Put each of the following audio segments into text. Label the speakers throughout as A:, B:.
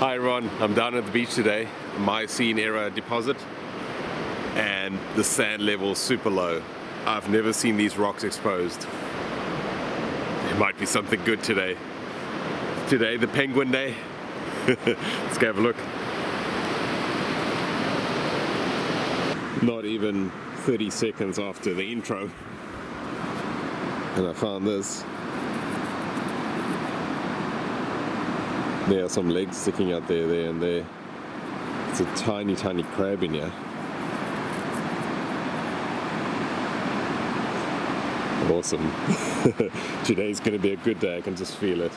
A: Hi everyone, I'm down at the beach today, Miocene era deposit, and the sand level is super low. I've never seen these rocks exposed. There might be something good today. Today, the penguin day. Let's go have a look. Not even 30 seconds after the intro, and I found this. There are some legs sticking out there and there. It's a tiny crab in here. Awesome. Today's going to be a good day, I can just feel it.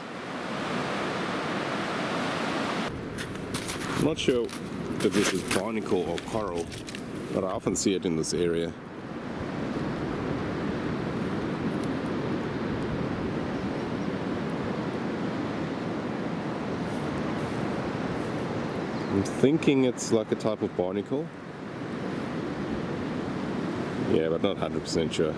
A: I'm not sure if this is barnacle or coral, but I often see it in this area. I'm thinking it's like a type of barnacle. Yeah, but not 100% sure.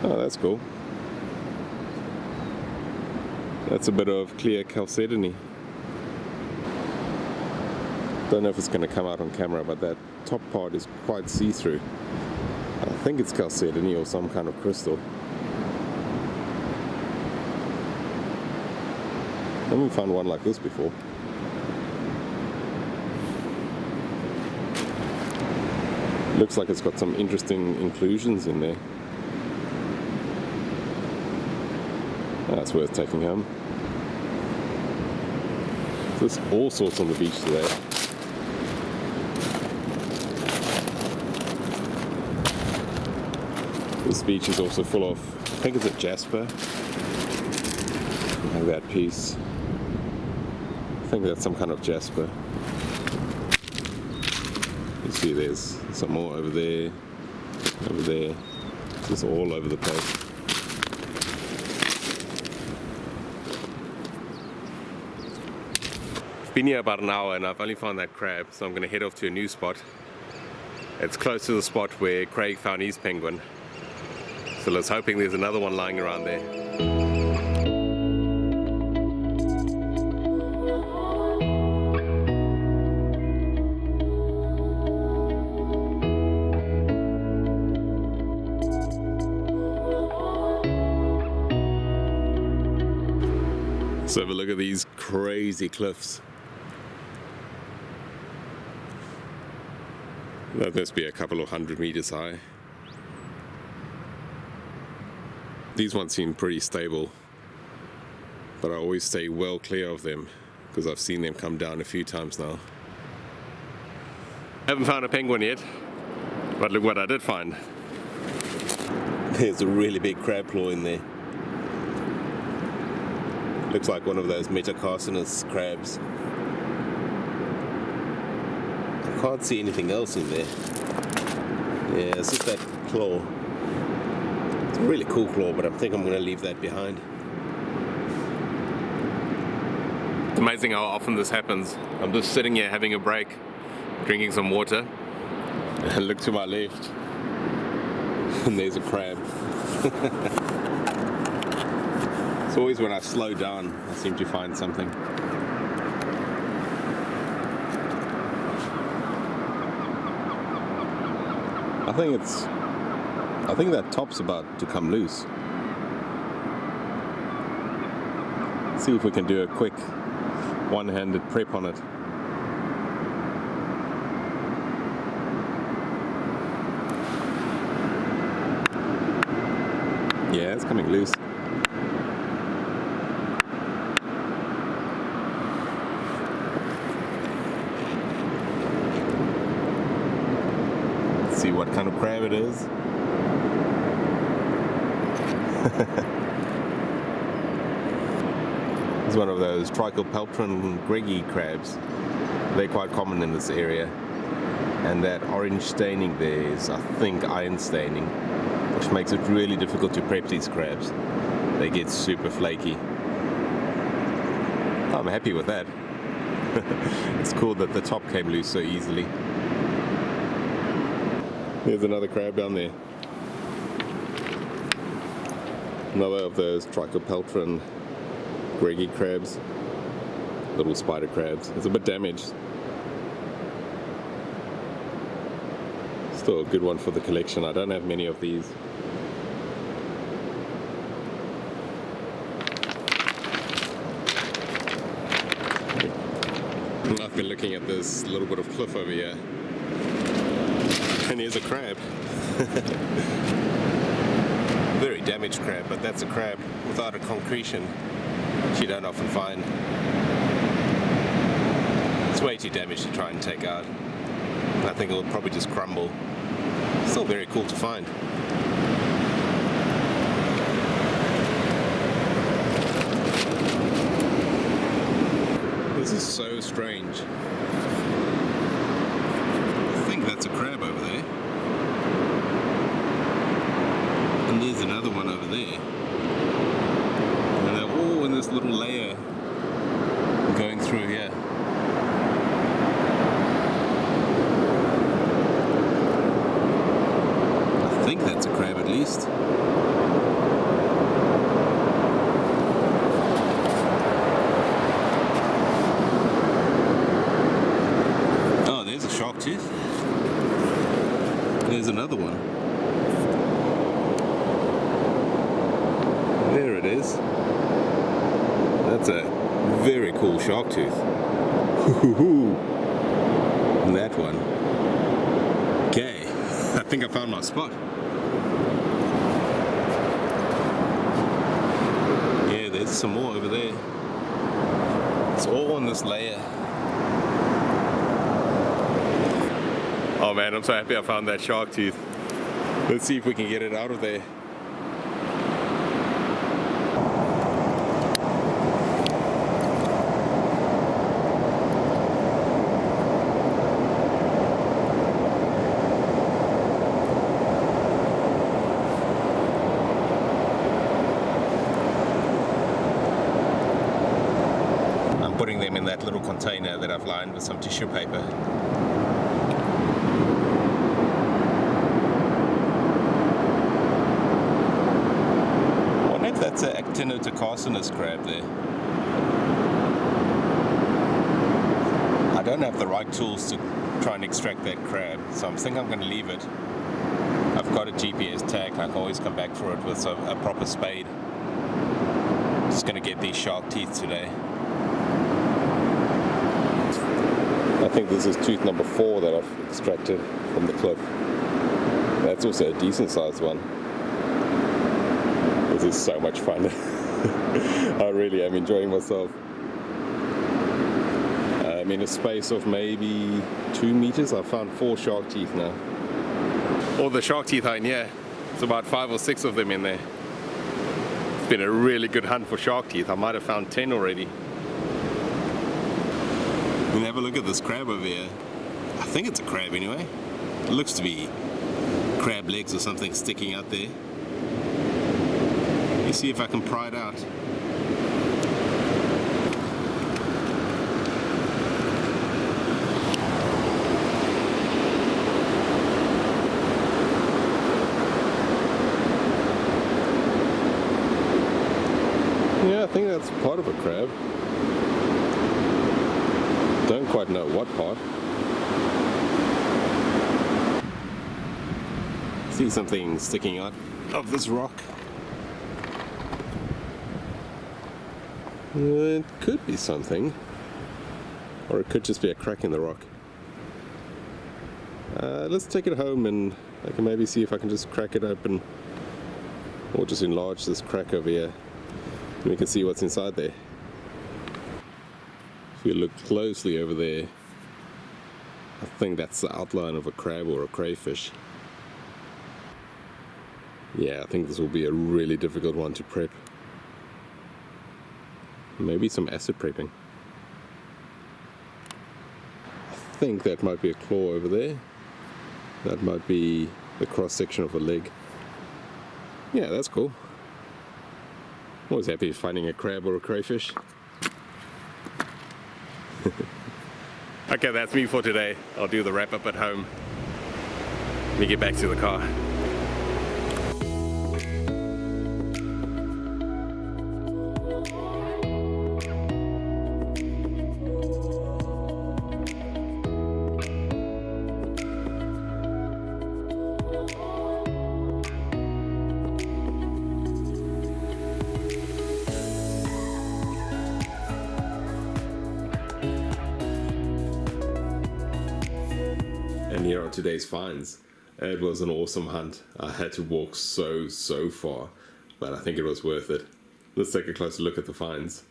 A: Oh, that's cool. That's a bit of clear chalcedony. Don't know if it's going to come out on camera, but that top part is quite see-through. I think it's chalcedony or some kind of crystal. I haven't found one like this before. Looks like it's got some interesting inclusions in there. That's worth taking home. There's all sorts on the beach today. This beach is also full of, I think it's a jasper. Like that piece. I think that's some kind of jasper. You see there's some more over there, just all over the place. I've been here about an hour and I've only found that crab, so I'm going to head off to a new spot. It's close to the spot where Craig found his penguin. So let's hoping there's another one lying around there. So have a look at these crazy cliffs. That must be a couple of 100 meters high. These ones seem pretty stable, but I always stay well clear of them because I've seen them come down a few times now. Haven't found a penguin yet, but look what I did find. There's a really big crab claw in there. Looks like one of those metacarcinous crabs. I can't see anything else in there. Yeah, it's just that claw. It's a really cool claw, but I think I'm going to leave that behind. It's amazing how often this happens. I'm just sitting here having a break, drinking some water, and look to my left, and there's a crab. It's always when I slow down, I seem to find something. I think that top's about to come loose. See if we can do a quick one-handed prep on it. Yeah, it's coming loose. See what kind of crab it is. It's one of those TRICHOPELTARIon GREGGI crabs. They're quite common in this area. And that orange staining there is, I think, iron staining, which makes it really difficult to prep these crabs. They get super flaky. I'm happy with that. It's cool that the top came loose so easily. There's another crab down there. Another of those Trichopeltaриon GREGGI crabs. Little spider crabs. It's a bit damaged. Still a good one for the collection. I don't have many of these. I've been looking at this little bit of cliff over here, and here's a crab. Very damaged crab, but that's a crab without a concretion, which you don't often find. It's way too damaged to try and take out. I think it will probably just crumble. Still very cool to find. This is so strange. I think that's a crab over there. And there's another one over there. And they're all in this little layer going through here. I think that's a crab at least. Shark tooth. There's another one. There it is. That's a very cool shark tooth. And that one. Okay, I think I found my spot. Yeah, there's some more over there. It's all on this layer. Oh man, I'm so happy I found that shark tooth. Let's see if we can get it out of there. I'm putting them in that little container that I've lined with some tissue paper. That's an Actinotacosynus crab there. I don't have the right tools to try and extract that crab, so I think I'm going to leave it. I've got a GPS tag, I can always come back for it with a proper spade. Just going to get these shark teeth today. I think this is tooth number 4 that I've extracted from the cliff. That's also a decent sized one. This is so much fun. I really am enjoying myself. In a space of maybe 2 meters, I've found 4 shark teeth now. All the shark teeth are in here. There's about 5 or 6 of them in there. It's been a really good hunt for shark teeth. I might have found 10 already. And have a look at this crab over here. I think it's a crab anyway. It looks to be crab legs or something sticking out there. Let's see if I can pry it out. Yeah, I think that's part of a crab. Don't quite know what part. See something sticking out of this rock. It could be something, or it could just be a crack in the rock. Let's take it home and I can maybe see if I can just crack it open, or just enlarge this crack over here, and we can see what's inside there. If you look closely over there, I think that's the outline of a crab or a crayfish. Yeah, I think this will be a really difficult one to prep. Maybe some acid prepping. I think that might be a claw over there. That might be the cross section of a leg. Yeah, that's cool. Always happy finding a crab or a crayfish. Okay, that's me for today. I'll do the wrap up at home. Let me get back to the car. And here are today's finds. It was an awesome hunt. I had to walk so far, but I think it was worth it. Let's take a closer look at the finds.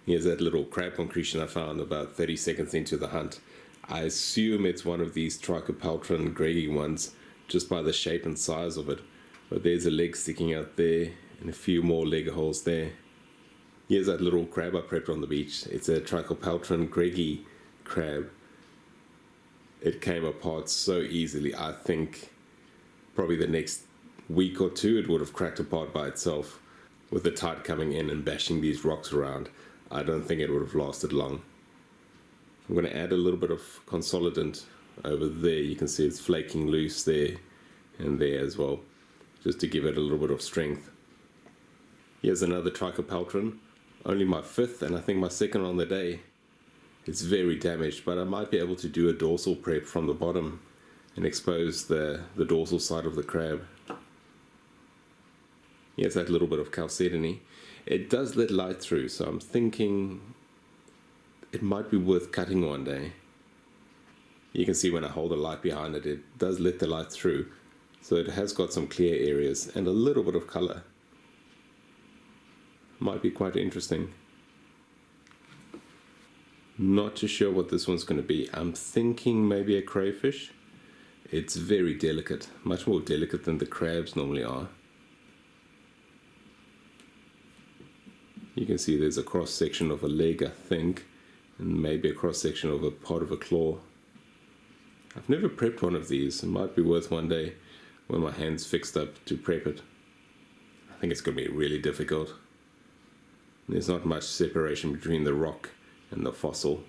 A: Here's that little crab concretion I found about 30 seconds into the hunt. I assume it's one of these Trichopeltaриon GREGGI ones, just by the shape and size of it. But there's a leg sticking out there, and a few more leg holes there. Here's that little crab I prepped on the beach. It's a Trichopeltaриon GREGGI crab. It came apart so easily. I think probably the next week or two it would have cracked apart by itself. With the tide coming in and bashing these rocks around, I don't think it would have lasted long. I'm going to add a little bit of consolidant over there. You can see it's flaking loose there and there as well, just to give it a little bit of strength. Here's another Trichopeltaриon, only my fifth and I think my second on the day. It's very damaged, but I might be able to do a dorsal prep from the bottom and expose the dorsal side of the crab. Here's that little bit of chalcedony. It does let light through, so I'm thinking it might be worth cutting one day. You can see when I hold the light behind it, it does let the light through, so it has got some clear areas and a little bit of color. Might be quite interesting. Not too sure what this one's going to be. I'm thinking maybe a crayfish. It's very delicate, much more delicate than the crabs normally are. You can see there's a cross section of a leg, I think, and maybe a cross section of a part of a claw. I've never prepped one of these. It might be worth one day when my hand's fixed up to prep it. I think it's going to be really difficult. There's not much separation between the rock and the fossil.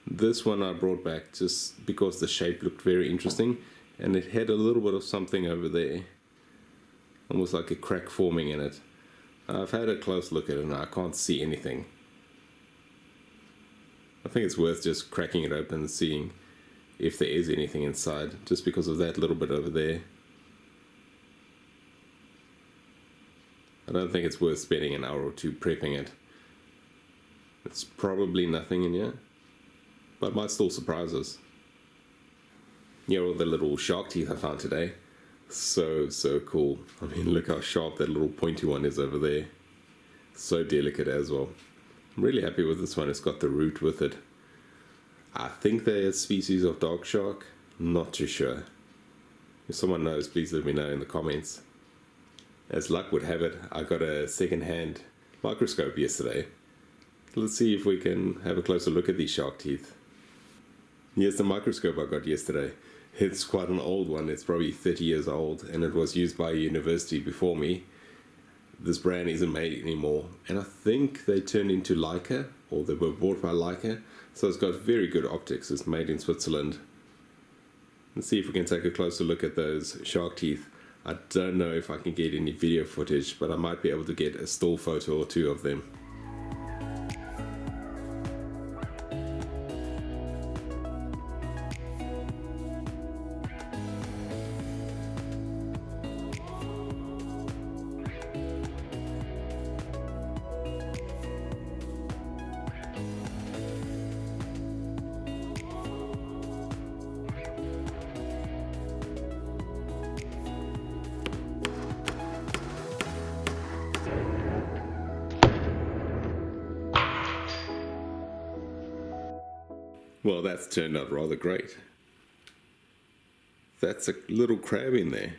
A: This one I brought back just because the shape looked very interesting and it had a little bit of something over there, almost like a crack forming in it. I've had a close look at it and I can't see anything. I think it's worth just cracking it open and seeing if there is anything inside, just because of that little bit over there. I don't think it's worth spending an hour or two prepping it. It's probably nothing in here, but might still surprise us. Here are all the little shark teeth I found today. So cool. I mean, look how sharp that little pointy one is over there. So delicate as well. I'm really happy with this one. It's got the root with it. I think they're a species of dog shark. Not too sure. If someone knows, please let me know in the comments. As luck would have it, I got a second-hand microscope yesterday. Let's see if we can have a closer look at these shark teeth. Here's the microscope I got yesterday. It's quite an old one. It's probably 30 years old, and it was used by a university before me. This brand isn't made anymore, and I think they turned into Leica, or they were bought by Leica. So it's got very good optics. It's made in Switzerland. Let's see if we can take a closer look at those shark teeth. I don't know if I can get any video footage, but I might be able to get a still photo or two of them. Well, that's turned out rather great. That's a little crab in there.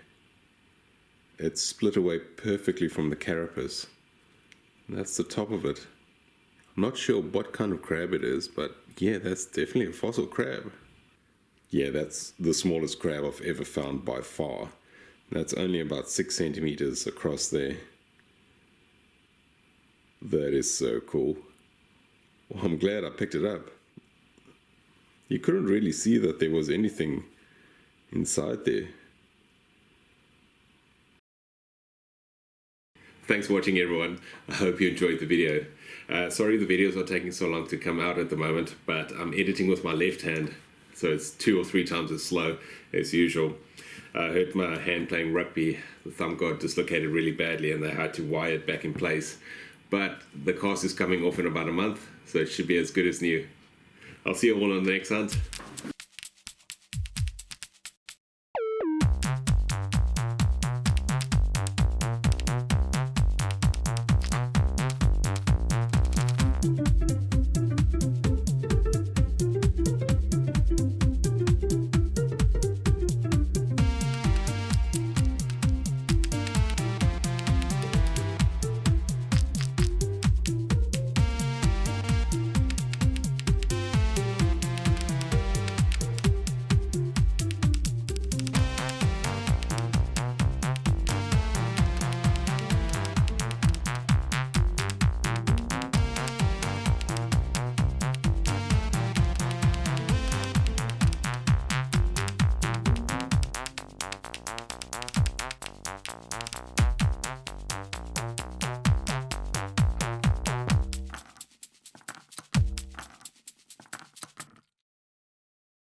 A: It's split away perfectly from the carapace. That's the top of it. I'm not sure what kind of crab it is, but yeah, that's definitely a fossil crab. Yeah, that's the smallest crab I've ever found by far. That's only about 6 centimeters across there. That is so cool. Well, I'm glad I picked it up. You couldn't really see that there was anything inside there. Thanks for watching, everyone. I hope you enjoyed the video. Sorry the videos are taking so long to come out at the moment, but I'm editing with my left hand, so it's 2 or 3 times as slow as usual. I hurt my hand playing rugby. The thumb got dislocated really badly and they had to wire it back in place. But the cast is coming off in about a month, so it should be as good as new. I'll see you all on the next hunt.